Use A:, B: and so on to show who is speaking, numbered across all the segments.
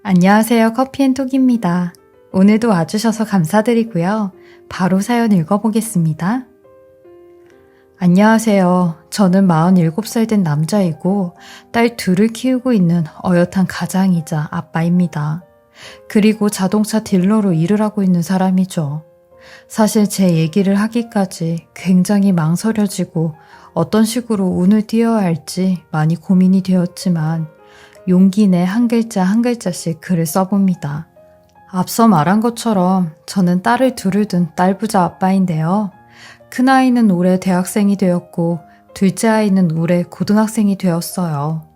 A: 안녕하세요. 커피앤톡입니다. 오늘도 와주셔서 감사드리고요. 바로 사연 읽어보겠습니다. 안녕하세요. 저는 47살 된 남자이고 딸 둘을 키우고 있는 어엿한 가장이자 아빠입니다. 그리고 자동차 딜러로 일을 하고 있는 사람이죠. 사실 제 얘기를 하기까지 굉장히 망설여지고 어떤 식으로 운을 띄어야 할지 많이 고민이 되었지만 용기 내 한 글자 한 글자씩 글을 써봅니다. 앞서 말한 것처럼 저는 딸을 둘을 둔 딸부자 아빠인데요. 큰아이는 올해 대학생이 되었고 둘째 아이는 올해 고등학생이 되었어요.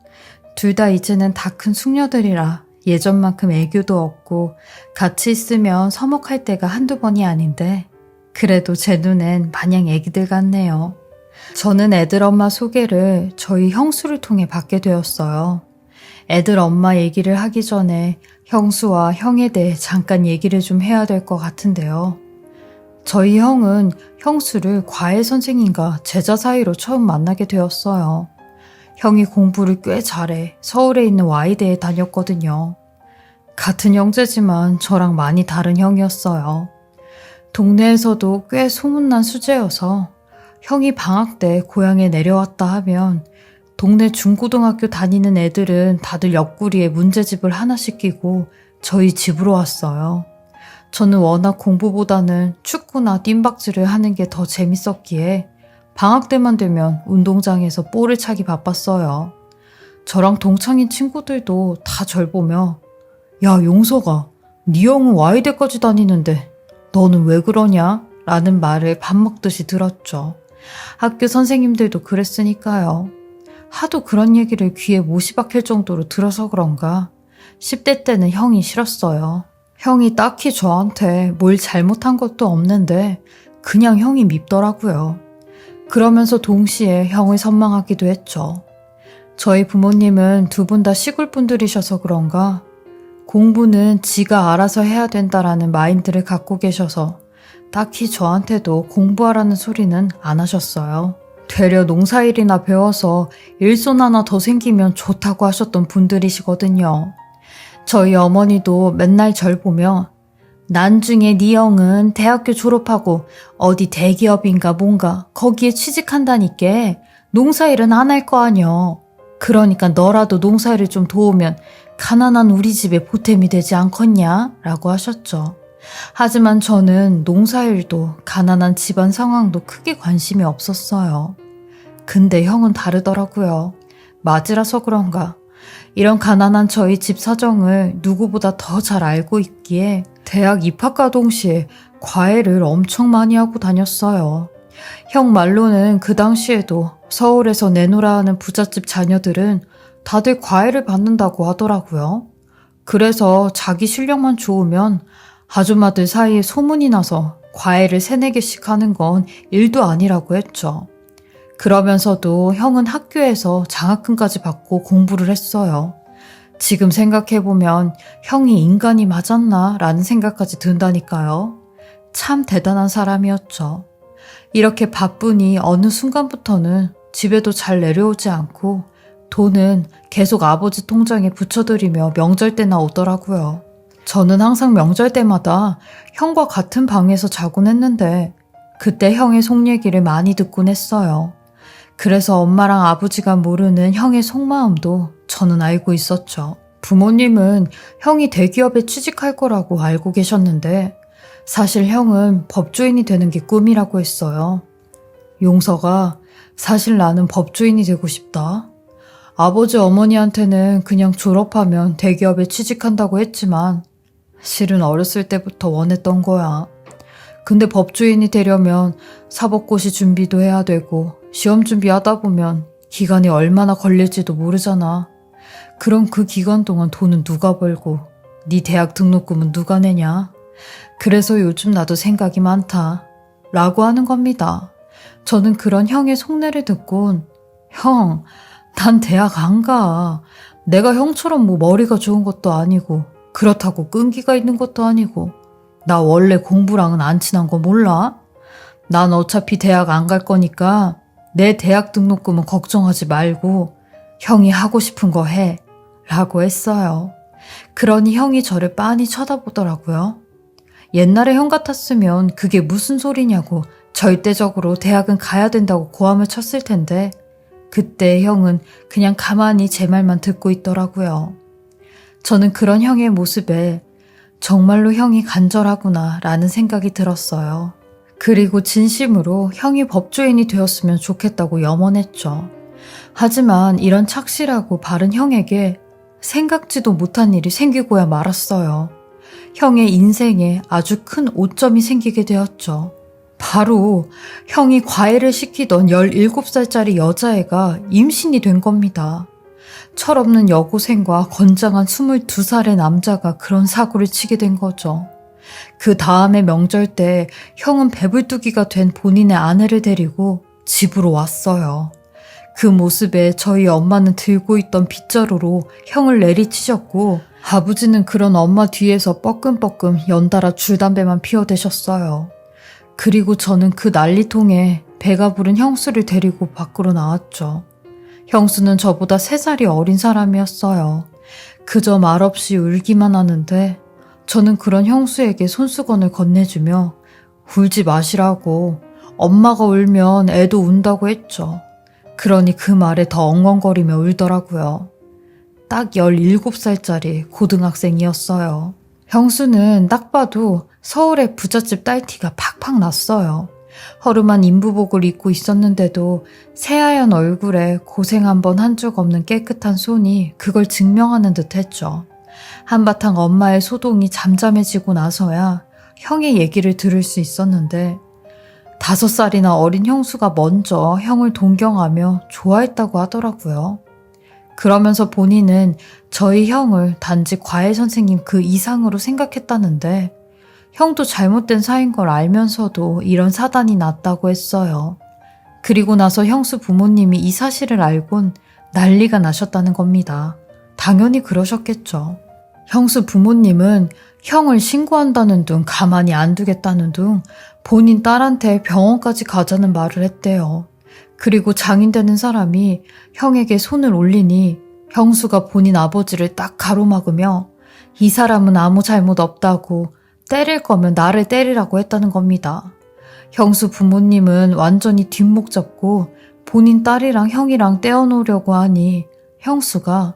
A: 둘 다 이제는 다 큰 숙녀들이라 예전만큼 애교도 없고 같이 있으면 서먹할 때가 한두 번이 아닌데 그래도 제 눈엔 마냥 애기들 같네요. 저는 애들 엄마 소개를 저희 형수를 통해 받게 되었어요. 애들 엄마 얘기를 하기 전에 형수와 형에 대해 잠깐 얘기를 좀 해야 될 것 같은데요. 저희 형은 형수를 과외 선생님과 제자 사이로 처음 만나게 되었어요. 형이 공부를 꽤 잘해 서울에 있는 Y대에 다녔거든요. 같은 형제지만 저랑 많이 다른 형이었어요. 동네에서도 꽤 소문난 수재여서 형이 방학 때 고향에 내려왔다 하면 동네 중고등학교 다니는 애들은 다들 옆구리에 문제집을 하나씩 끼고 저희 집으로 왔어요. 저는 워낙 공부보다는 축구나 뜀박질을 하는 게 더 재밌었기에 방학 때만 되면 운동장에서 볼을 차기 바빴어요. 저랑 동창인 친구들도 다 절 보며 야 용서가 네 형은 Y대까지 다니는데 너는 왜 그러냐? 라는 말을 밥 먹듯이 들었죠. 학교 선생님들도 그랬으니까요. 하도 그런 얘기를 귀에 못이 박힐 정도로 들어서 그런가 10대 때는 형이 싫었어요. 형이 딱히 저한테 뭘 잘못한 것도 없는데 그냥 형이 밉더라고요. 그러면서 동시에 형을 선망하기도 했죠. 저희 부모님은 두 분 다 시골 분들이셔서 그런가 공부는 지가 알아서 해야 된다라는 마인드를 갖고 계셔서 딱히 저한테도 공부하라는 소리는 안 하셨어요. 되려 농사일이나 배워서 일손 하나 더 생기면 좋다고 하셨던 분들이시거든요. 저희 어머니도 맨날 절 보며 나중에 네 형은 대학교 졸업하고 어디 대기업인가 뭔가 거기에 취직한다니까 농사일은 안 할 거 아니여. 그러니까 너라도 농사일을 좀 도우면 가난한 우리 집에 보탬이 되지 않겠냐? 라고 하셨죠. 하지만 저는 농사일도 가난한 집안 상황도 크게 관심이 없었어요. 근데 형은 다르더라고요. 맞이라서 그런가 이런 가난한 저희 집 사정을 누구보다 더 잘 알고 있기에 대학 입학과 동시에 과외를 엄청 많이 하고 다녔어요. 형 말로는 그 당시에도 서울에서 내노라 하는 부잣집 자녀들은 다들 과외를 받는다고 하더라고요. 그래서 자기 실력만 좋으면 아줌마들 사이에 소문이 나서 과외를 3-4개씩 하는 건 일도 아니라고 했죠. 그러면서도 형은 학교에서 장학금까지 받고 공부를 했어요. 지금 생각해보면 형이 인간이 맞았나 라는 생각까지 든다니까요. 참 대단한 사람이었죠. 이렇게 바쁘니 어느 순간부터는 집에도 잘 내려오지 않고 돈은 계속 아버지 통장에 붙여드리며 명절 때나 오더라고요. 저는 항상 명절 때마다 형과 같은 방에서 자곤 했는데 그때 형의 속 얘기를 많이 듣곤 했어요. 그래서 엄마랑 아버지가 모르는 형의 속마음도 저는 알고 있었죠. 부모님은 형이 대기업에 취직할 거라고 알고 계셨는데 사실 형은 법조인이 되는 게 꿈이라고 했어요. 용서가 사실 나는 법조인이 되고 싶다. 아버지 어머니한테는 그냥 졸업하면 대기업에 취직한다고 했지만 실은 어렸을 때부터 원했던 거야. 근데 법조인이 되려면 사법고시 준비도 해야 되고 시험 준비하다 보면 기간이 얼마나 걸릴지도 모르잖아. 그럼 그 기간 동안 돈은 누가 벌고 네 대학 등록금은 누가 내냐? 그래서 요즘 나도 생각이 많다. 라고 하는 겁니다. 저는 그런 형의 속내를 듣곤 형, 난 대학 안 가. 내가 형처럼 뭐 머리가 좋은 것도 아니고 그렇다고 끈기가 있는 것도 아니고 나 원래 공부랑은 안 친한 거 몰라? 난 어차피 대학 안 갈 거니까 내 대학 등록금은 걱정하지 말고 형이 하고 싶은 거 해. 라고 했어요. 그러니 형이 저를 빤히 쳐다보더라고요. 옛날에 형 같았으면 그게 무슨 소리냐고 절대적으로 대학은 가야 된다고 고함을 쳤을 텐데 그때 형은 그냥 가만히 제 말만 듣고 있더라고요. 저는 그런 형의 모습에 정말로 형이 간절하구나 라는 생각이 들었어요. 그리고 진심으로 형이 법조인이 되었으면 좋겠다고 염원했죠. 하지만 이런 착실하고 바른 형에게 생각지도 못한 일이 생기고야 말았어요. 형의 인생에 아주 큰 오점이 생기게 되었죠. 바로 형이 과외를 시키던 17살짜리 여자애가 임신이 된 겁니다. 철없는 여고생과 건장한 22살의 남자가 그런 사고를 치게 된 거죠. 그 다음에 명절 때 형은 배불뚝이가 된 본인의 아내를 데리고 집으로 왔어요. 그 모습에 저희 엄마는 들고 있던 빗자루로 형을 내리치셨고 아버지는 그런 엄마 뒤에서 뻐끔뻐끔 연달아 줄담배만 피워대셨어요. 그리고 저는 그 난리통에 배가 부른 형수를 데리고 밖으로 나왔죠. 형수는 저보다 3살이 어린 사람이었어요. 그저 말없이 울기만 하는데 저는 그런 형수에게 손수건을 건네주며 울지 마시라고, 엄마가 울면 애도 운다고 했죠. 그러니 그 말에 더 엉엉거리며 울더라고요. 딱 17살짜리 고등학생이었어요. 형수는 딱 봐도 서울의 부잣집 딸티가 팍팍 났어요. 허름한 인부복을 입고 있었는데도 새하얀 얼굴에 고생 한 번 한 적 없는 깨끗한 손이 그걸 증명하는 듯 했죠. 한바탕 엄마의 소동이 잠잠해지고 나서야 형의 얘기를 들을 수 있었는데 5살이나 어린 형수가 먼저 형을 동경하며 좋아했다고 하더라고요. 그러면서 본인은 저희 형을 단지 과외 선생님 그 이상으로 생각했다는데 형도 잘못된 사이인 걸 알면서도 이런 사단이 났다고 했어요. 그리고 나서 형수 부모님이 이 사실을 알곤 난리가 나셨다는 겁니다. 당연히 그러셨겠죠. 형수 부모님은 형을 신고한다는 둥 가만히 안 두겠다는 둥 본인 딸한테 병원까지 가자는 말을 했대요. 그리고 장인되는 사람이 형에게 손을 올리니 형수가 본인 아버지를 딱 가로막으며 이 사람은 아무 잘못 없다고 때릴 거면 나를 때리라고 했다는 겁니다. 형수 부모님은 완전히 뒷목 잡고 본인 딸이랑 형이랑 떼어놓으려고 하니 형수가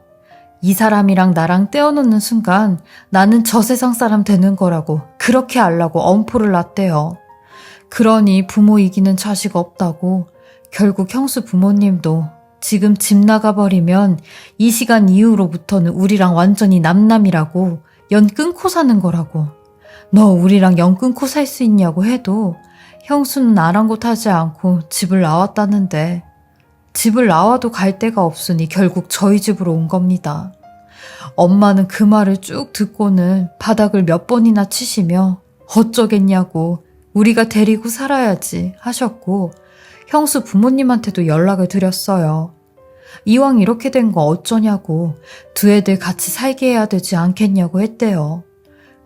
A: 이 사람이랑 나랑 떼어놓는 순간 나는 저 세상 사람 되는 거라고 그렇게 하려고 엄포를 놨대요. 그러니 부모 이기는 자식 없다고 결국 형수 부모님도 지금 집 나가버리면 이 시간 이후로부터는 우리랑 완전히 남남이라고 연 끊고 사는 거라고, 너 우리랑 연 끊고 살 수 있냐고 해도 형수는 아랑곳하지 않고 집을 나왔다는데 집을 나와도 갈 데가 없으니 결국 저희 집으로 온 겁니다. 엄마는 그 말을 쭉 듣고는 바닥을 몇 번이나 치시며 어쩌겠냐고 우리가 데리고 살아야지 하셨고 형수 부모님한테도 연락을 드렸어요. 이왕 이렇게 된 거 어쩌냐고 두 애들 같이 살게 해야 되지 않겠냐고 했대요.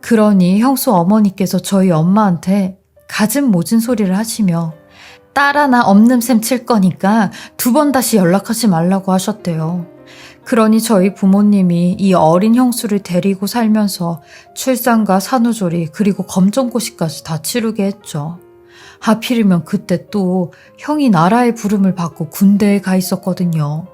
A: 그러니 형수 어머니께서 저희 엄마한테 가진 모진 소리를 하시며 딸 하나 없는 셈 칠 거니까 2번 다시 연락하지 말라고 하셨대요. 그러니 저희 부모님이 이 어린 형수를 데리고 살면서 출산과 산후조리 그리고 검정고시까지 다 치르게 했죠. 하필이면 그때 또 형이 나라의 부름을 받고 군대에 가 있었거든요.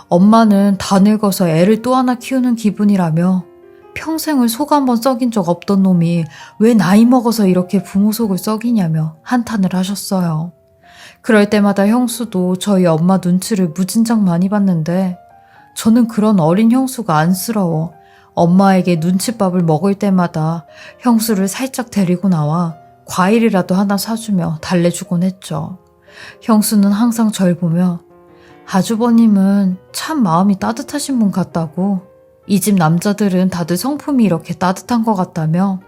A: 엄마는 다 늙어서 애를 또 하나 키우는 기분이라며 평생을 속 한 번 썩인 적 없던 놈이 왜 나이 먹어서 이렇게 부모 속을 썩이냐며 한탄을 하셨어요. 그럴 때마다 형수도 저희 엄마 눈치를 무진장 많이 봤는데 저는 그런 어린 형수가 안쓰러워 엄마에게 눈칫밥을 먹을 때마다 형수를 살짝 데리고 나와 과일이라도 하나 사주며 달래주곤 했죠. 형수는 항상 절 보며 아주버님은 참 마음이 따뜻하신 분 같다고, 이 집 남자들은 다들 성품이 이렇게 따뜻한 것 같다며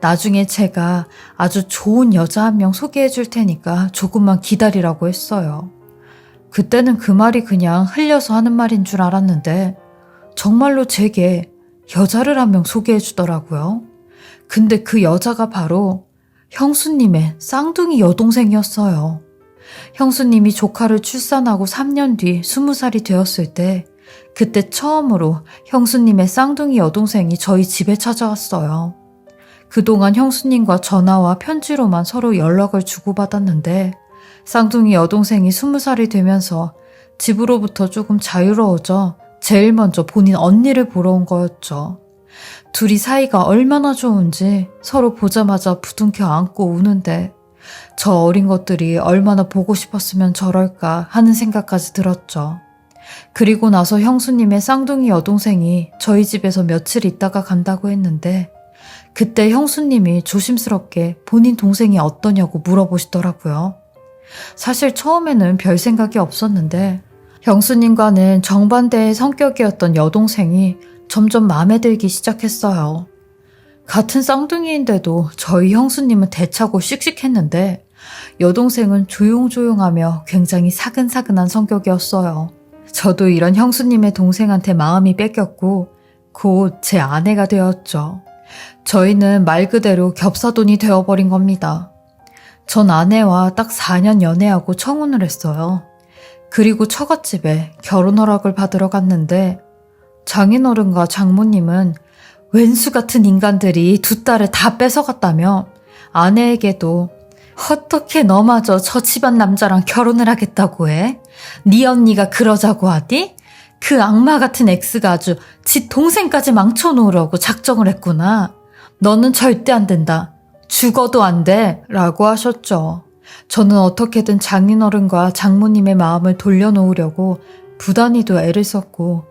A: 나중에 제가 아주 좋은 여자 한 명 소개해 줄 테니까 조금만 기다리라고 했어요. 그때는 그 말이 그냥 흘려서 하는 말인 줄 알았는데 정말로 제게 여자를 한 명 소개해 주더라고요. 근데 그 여자가 바로 형수님의 쌍둥이 여동생이었어요. 형수님이 조카를 출산하고 3년 뒤 20살이 되었을 때 그때 처음으로 형수님의 쌍둥이 여동생이 저희 집에 찾아왔어요. 그동안 형수님과 전화와 편지로만 서로 연락을 주고받았는데 쌍둥이 여동생이 20살이 되면서 집으로부터 조금 자유로워져 제일 먼저 본인 언니를 보러 온 거였죠. 둘이 사이가 얼마나 좋은지 서로 보자마자 부둥켜 안고 우는데 저 어린 것들이 얼마나 보고 싶었으면 저럴까 하는 생각까지 들었죠. 그리고 나서 형수님의 쌍둥이 여동생이 저희 집에서 며칠 있다가 간다고 했는데 그때 형수님이 조심스럽게 본인 동생이 어떠냐고 물어보시더라고요. 사실 처음에는 별 생각이 없었는데 형수님과는 정반대의 성격이었던 여동생이 점점 마음에 들기 시작했어요. 같은 쌍둥이인데도 저희 형수님은 대차고 씩씩했는데 여동생은 조용조용하며 굉장히 사근사근한 성격이었어요. 저도 이런 형수님의 동생한테 마음이 뺏겼고 곧 제 아내가 되었죠. 저희는 말 그대로 겹사돈이 되어버린 겁니다. 전 아내와 딱 4년 연애하고 청혼을 했어요. 그리고 처갓집에 결혼 허락을 받으러 갔는데 장인어른과 장모님은 웬수 같은 인간들이 두 딸을 다 뺏어갔다며 아내에게도 어떻게 너마저 저 집안 남자랑 결혼을 하겠다고 해? 네 언니가 그러자고 하디? 그 악마 같은 엑스가 아주 지 동생까지 망쳐놓으려고 작정을 했구나. 너는 절대 안 된다. 죽어도 안 돼. 라고 하셨죠. 저는 어떻게든 장인어른과 장모님의 마음을 돌려놓으려고 부단히도 애를 썼고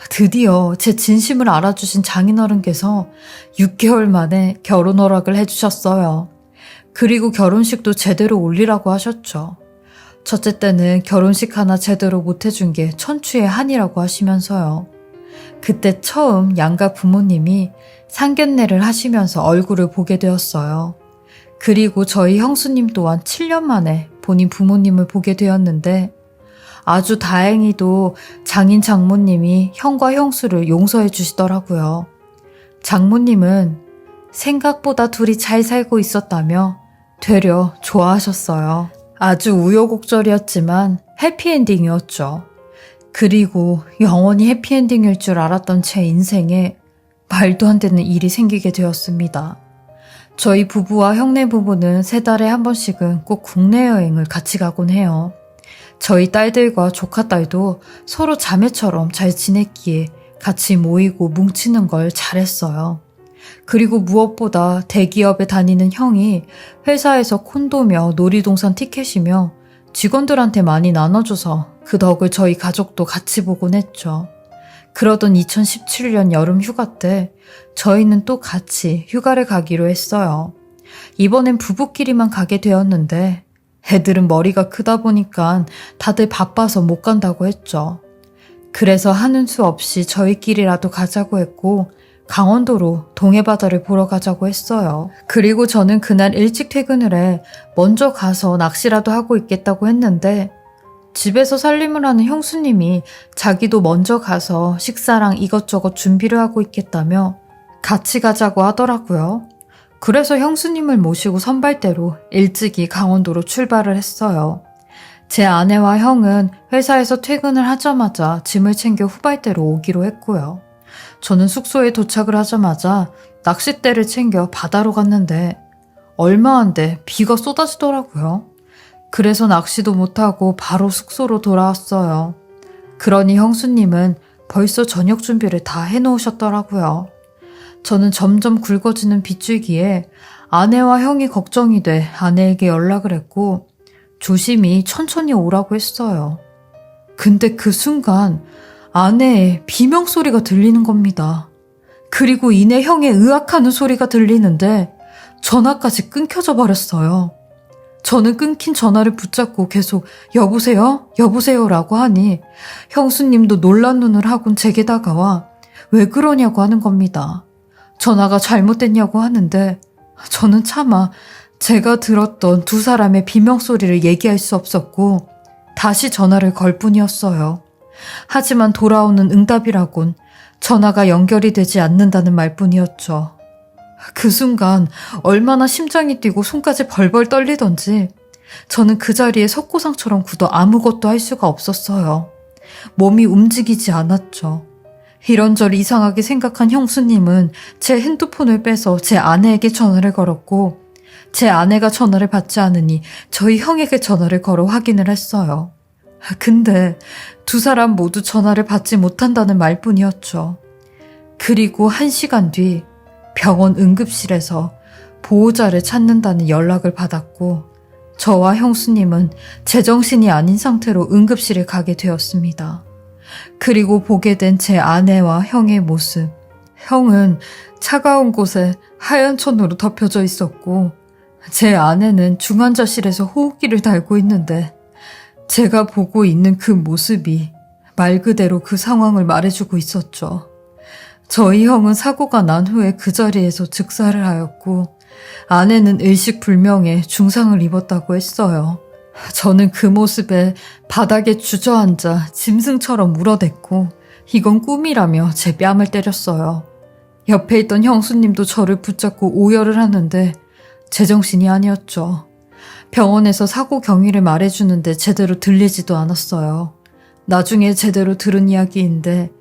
A: 드디어 제 진심을 알아주신 장인어른께서 6개월 만에 결혼 허락을 해주셨어요. 그리고 결혼식도 제대로 올리라고 하셨죠. 첫째 때는 결혼식 하나 제대로 못 해준 게 천추의 한이라고 하시면서요. 그때 처음 양가 부모님이 상견례를 하시면서 얼굴을 보게 되었어요. 그리고 저희 형수님 또한 7년 만에 본인 부모님을 보게 되었는데 아주 다행히도 장인 장모님이 형과 형수를 용서해 주시더라고요. 장모님은 생각보다 둘이 잘 살고 있었다며 되려 좋아하셨어요. 아주 우여곡절이었지만 해피엔딩이었죠. 그리고 영원히 해피엔딩일 줄 알았던 제 인생에 말도 안 되는 일이 생기게 되었습니다. 저희 부부와 형네 부부는 3달에 한 번씩은 꼭 국내 여행을 같이 가곤 해요. 저희 딸들과 조카딸도 서로 자매처럼 잘 지냈기에 같이 모이고 뭉치는 걸 잘했어요. 그리고 무엇보다 대기업에 다니는 형이 회사에서 콘도며 놀이동산 티켓이며 직원들한테 많이 나눠줘서 그 덕을 저희 가족도 같이 보곤 했죠. 그러던 2017년 여름 휴가 때 저희는 또 같이 휴가를 가기로 했어요. 이번엔 부부끼리만 가게 되었는데 애들은 머리가 크다 보니까 다들 바빠서 못 간다고 했죠. 그래서 하는 수 없이 저희끼리라도 가자고 했고 강원도로 동해바다를 보러 가자고 했어요. 그리고 저는 그날 일찍 퇴근을 해 먼저 가서 낚시라도 하고 있겠다고 했는데 집에서 살림을 하는 형수님이 자기도 먼저 가서 식사랑 이것저것 준비를 하고 있겠다며 같이 가자고 하더라고요. 그래서 형수님을 모시고 선발대로 일찍이 강원도로 출발을 했어요. 제 아내와 형은 회사에서 퇴근을 하자마자 짐을 챙겨 후발대로 오기로 했고요. 저는 숙소에 도착을 하자마자 낚싯대를 챙겨 바다로 갔는데 얼마 안 돼 비가 쏟아지더라고요. 그래서 낚시도 못하고 바로 숙소로 돌아왔어요. 그러니 형수님은 벌써 저녁 준비를 다 해놓으셨더라고요. 저는 점점 굵어지는 빗줄기에 아내와 형이 걱정이 돼 아내에게 연락을 했고 조심히 천천히 오라고 했어요. 근데 그 순간 아내의 비명소리가 들리는 겁니다. 그리고 이내 형의 으악하는 소리가 들리는데 전화까지 끊겨져 버렸어요. 저는 끊긴 전화를 붙잡고 계속 여보세요? 여보세요라고 하니 형수님도 놀란 눈을 하곤 제게 다가와 왜 그러냐고 하는 겁니다. 전화가 잘못됐냐고 하는데 저는 차마 제가 들었던 두 사람의 비명소리를 얘기할 수 없었고 다시 전화를 걸 뿐이었어요. 하지만 돌아오는 응답이라곤 전화가 연결이 되지 않는다는 말뿐이었죠. 그 순간 얼마나 심장이 뛰고 손까지 벌벌 떨리던지 저는 그 자리에 석고상처럼 굳어 아무것도 할 수가 없었어요. 몸이 움직이지 않았죠. 이런저런 이상하게 생각한 형수님은 제 핸드폰을 빼서 제 아내에게 전화를 걸었고 제 아내가 전화를 받지 않으니 저희 형에게 전화를 걸어 확인을 했어요. 근데 두 사람 모두 전화를 받지 못한다는 말뿐이었죠. 그리고 1시간 뒤 병원 응급실에서 보호자를 찾는다는 연락을 받았고 저와 형수님은 제정신이 아닌 상태로 응급실에 가게 되었습니다. 그리고 보게 된 제 아내와 형의 모습. 형은 차가운 곳에 하얀 천으로 덮여져 있었고 제 아내는 중환자실에서 호흡기를 달고 있는데 제가 보고 있는 그 모습이 말 그대로 그 상황을 말해주고 있었죠. 저희 형은 사고가 난 후에 그 자리에서 즉사를 하였고 아내는 의식불명의 중상을 입었다고 했어요. 저는 그 모습에 바닥에 주저앉아 짐승처럼 물어댔고 이건 꿈이라며 제 뺨을 때렸어요. 옆에 있던 형수님도 저를 붙잡고 오열을 하는데 제정신이 아니었죠. 병원에서 사고 경위를 말해주는데 제대로 들리지도 않았어요. 나중에 제대로 들은 이야기인데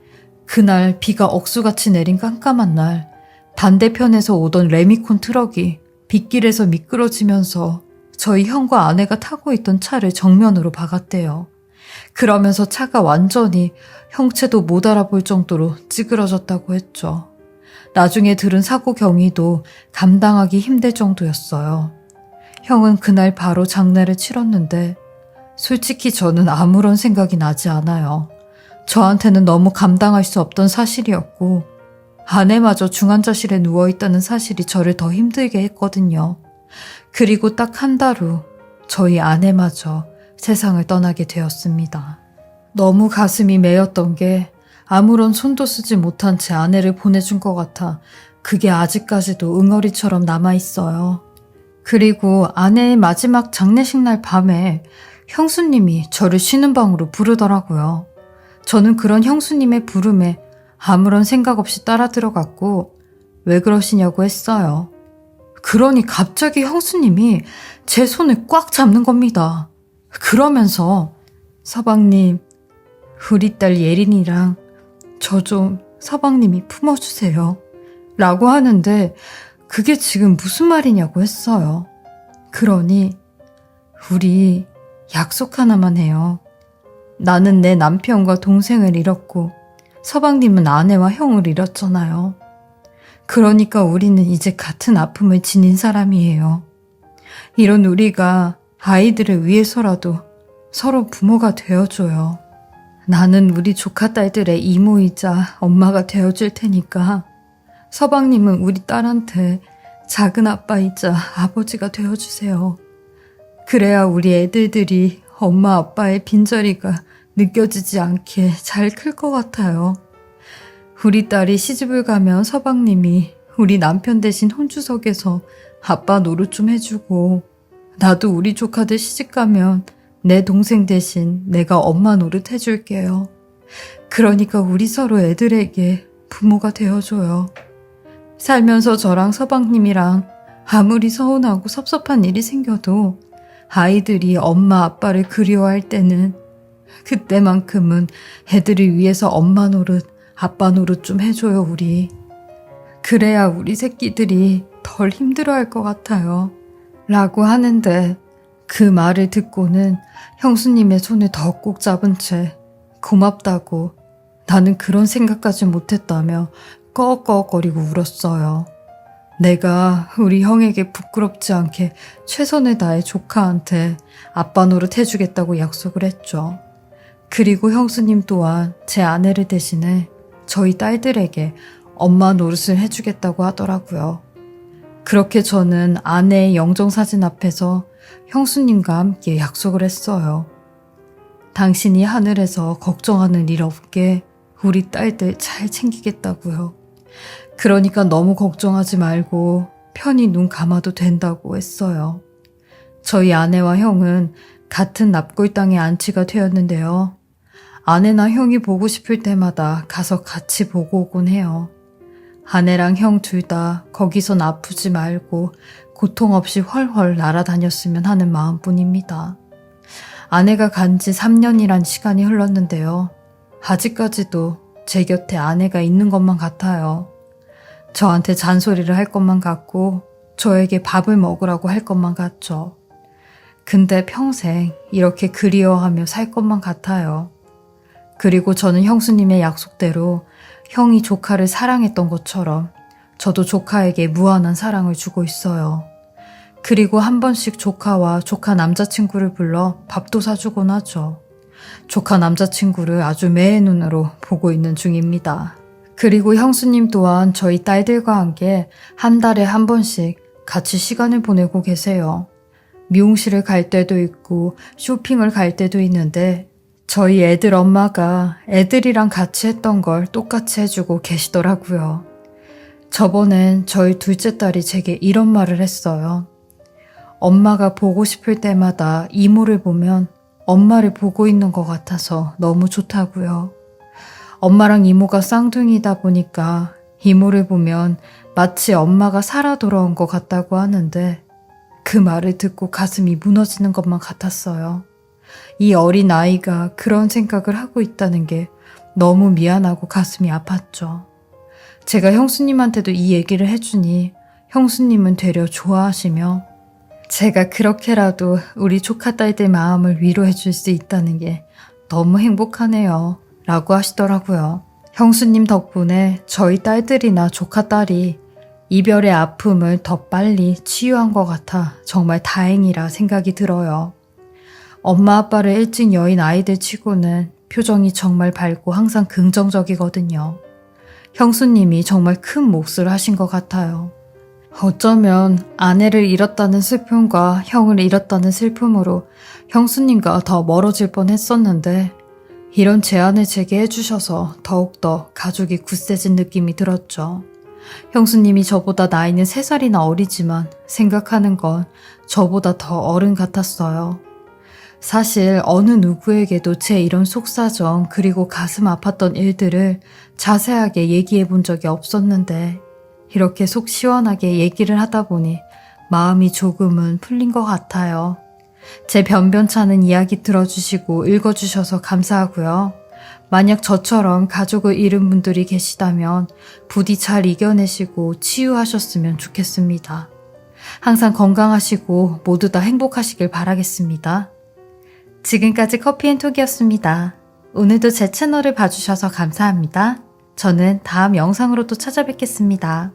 A: 그날 비가 억수같이 내린 깜깜한 날 반대편에서 오던 레미콘 트럭이 빗길에서 미끄러지면서 저희 형과 아내가 타고 있던 차를 정면으로 박았대요. 그러면서 차가 완전히 형체도 못 알아볼 정도로 찌그러졌다고 했죠. 나중에 들은 사고 경위도 감당하기 힘들 정도였어요. 형은 그날 바로 장례를 치렀는데 솔직히 저는 아무런 생각이 나지 않아요. 저한테는 너무 감당할 수 없던 사실이었고 아내마저 중환자실에 누워있다는 사실이 저를 더 힘들게 했거든요. 그리고 딱 한 달 후 저희 아내마저 세상을 떠나게 되었습니다. 너무 가슴이 메였던 게 아무런 손도 쓰지 못한 제 아내를 보내준 것 같아 그게 아직까지도 응어리처럼 남아있어요. 그리고 아내의 마지막 장례식 날 밤에 형수님이 저를 쉬는 방으로 부르더라고요. 저는 그런 형수님의 부름에 아무런 생각 없이 따라 들어갔고 왜 그러시냐고 했어요. 그러니 갑자기 형수님이 제 손을 꽉 잡는 겁니다. 그러면서 서방님, 우리 딸 예린이랑 저 좀 서방님이 품어주세요. 라고 하는데 그게 지금 무슨 말이냐고 했어요. 그러니 우리 약속 하나만 해요. 나는 내 남편과 동생을 잃었고 서방님은 아내와 형을 잃었잖아요. 그러니까 우리는 이제 같은 아픔을 지닌 사람이에요. 이런 우리가 아이들을 위해서라도 서로 부모가 되어줘요. 나는 우리 조카 딸들의 이모이자 엄마가 되어줄 테니까 서방님은 우리 딸한테 작은 아빠이자 아버지가 되어주세요. 그래야 우리 애들들이 엄마 아빠의 빈자리가 느껴지지 않게 잘 클 것 같아요. 우리 딸이 시집을 가면 서방님이 우리 남편 대신 혼주석에서 아빠 노릇 좀 해주고 나도 우리 조카들 시집 가면 내 동생 대신 내가 엄마 노릇 해줄게요. 그러니까 우리 서로 애들에게 부모가 되어줘요. 살면서 저랑 서방님이랑 아무리 서운하고 섭섭한 일이 생겨도 아이들이 엄마 아빠를 그리워할 때는 그때만큼은 애들을 위해서 엄마 노릇, 아빠 노릇 좀 해줘요, 우리. 그래야 우리 새끼들이 덜 힘들어할 것 같아요. 라고 하는데 그 말을 듣고는 형수님의 손을 더 꼭 잡은 채 고맙다고 나는 그런 생각까지 못했다며 꺼꺼거리고 울었어요. 내가 우리 형에게 부끄럽지 않게 최선을 다해 조카한테 아빠 노릇 해주겠다고 약속을 했죠. 그리고 형수님 또한 제 아내를 대신해 저희 딸들에게 엄마 노릇을 해주겠다고 하더라고요. 그렇게 저는 아내의 영정사진 앞에서 형수님과 함께 약속을 했어요. 당신이 하늘에서 걱정하는 일 없게 우리 딸들 잘 챙기겠다고요. 그러니까 너무 걱정하지 말고 편히 눈 감아도 된다고 했어요. 저희 아내와 형은 같은 납골 땅에 안치가 되었는데요. 아내나 형이 보고 싶을 때마다 가서 같이 보고 오곤 해요. 아내랑 형 둘 다 거기선 아프지 말고 고통 없이 훨훨 날아다녔으면 하는 마음뿐입니다. 아내가 간 지 3년이란 시간이 흘렀는데요. 아직까지도 제 곁에 아내가 있는 것만 같아요. 저한테 잔소리를 할 것만 같고 저에게 밥을 먹으라고 할 것만 같죠. 근데 평생 이렇게 그리워하며 살 것만 같아요. 그리고 저는 형수님의 약속대로 형이 조카를 사랑했던 것처럼 저도 조카에게 무한한 사랑을 주고 있어요. 그리고 한 번씩 조카와 조카 남자친구를 불러 밥도 사주곤 하죠. 조카 남자친구를 아주 매의 눈으로 보고 있는 중입니다. 그리고 형수님 또한 저희 딸들과 함께 한 달에 한 번씩 같이 시간을 보내고 계세요. 미용실을 갈 때도 있고 쇼핑을 갈 때도 있는데 저희 애들 엄마가 애들이랑 같이 했던 걸 똑같이 해주고 계시더라고요. 저번엔 저희 둘째 딸이 제게 이런 말을 했어요. 엄마가 보고 싶을 때마다 이모를 보면 엄마를 보고 있는 것 같아서 너무 좋다고요. 엄마랑 이모가 쌍둥이다 보니까 이모를 보면 마치 엄마가 살아 돌아온 것 같다고 하는데 그 말을 듣고 가슴이 무너지는 것만 같았어요. 이 어린 아이가 그런 생각을 하고 있다는 게 너무 미안하고 가슴이 아팠죠. 제가 형수님한테도 이 얘기를 해주니 형수님은 되려 좋아하시며 제가 그렇게라도 우리 조카 딸들 마음을 위로해 줄 수 있다는 게 너무 행복하네요. 라고 하시더라고요. 형수님 덕분에 저희 딸들이나 조카 딸이 이별의 아픔을 더 빨리 치유한 것 같아 정말 다행이라 생각이 들어요. 엄마 아빠를 일찍 여인 아이들 치고는 표정이 정말 밝고 항상 긍정적이거든요. 형수님이 정말 큰 몫을 하신 것 같아요. 어쩌면 아내를 잃었다는 슬픔과 형을 잃었다는 슬픔으로 형수님과 더 멀어질 뻔했었는데 이런 제안을 제게 해주셔서 더욱더 가족이 굳세진 느낌이 들었죠. 형수님이 저보다 나이는 3살이나 어리지만 생각하는 건 저보다 더 어른 같았어요. 사실 어느 누구에게도 제 이런 속사정 그리고 가슴 아팠던 일들을 자세하게 얘기해 본 적이 없었는데 이렇게 속 시원하게 얘기를 하다 보니 마음이 조금은 풀린 것 같아요. 제 변변찮은 이야기 들어주시고 읽어주셔서 감사하고요. 만약 저처럼 가족을 잃은 분들이 계시다면 부디 잘 이겨내시고 치유하셨으면 좋겠습니다. 항상 건강하시고 모두 다 행복하시길 바라겠습니다. 지금까지 커피앤톡이었습니다. 오늘도 제 채널을 봐주셔서 감사합니다. 저는 다음 영상으로 또 찾아뵙겠습니다.